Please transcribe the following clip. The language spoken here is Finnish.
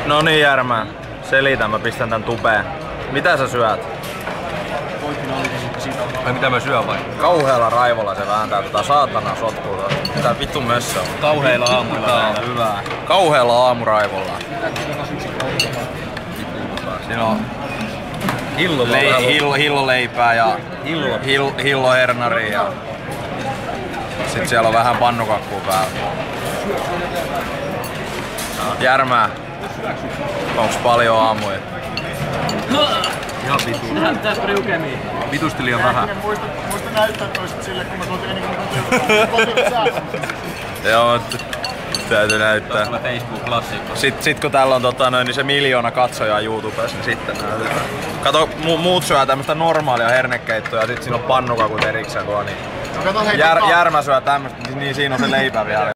No niin Järmää, selitä, mä pistän tän tupeen. Mitä sä syöt? Vai mitä mä syön vai? Kauhealla raivolla se vääntää tota saatana sotkua. Mitä vittu mössö on? Kauheilla aamuilla. Tää on hyvää. Kauhealla aamuraivolla. Siinä on hilloleipää ja hillohernaria ja sit siellä on vähän pannukakkuu päällä. Järmää, onks paljon aamuja? Ihan vitu. Näyttää priukemia. Vitusti liian vähän. Muista näyttää toiset sille, kun mä tuotin ennen kuin mä Joo, täytyy näyttää. Tuolla Facebook-klassikko. Sit kun täällä on niin se 1 miljoona katsojaa YouTubessa, niin sitten näytetään. Kato, muut syö tämmöstä normaalia hernekeittoa ja sit siinä on pannukakut erikseen tuolla, niin Järmä syö tämmöstä, niin siinä on se leipä vielä.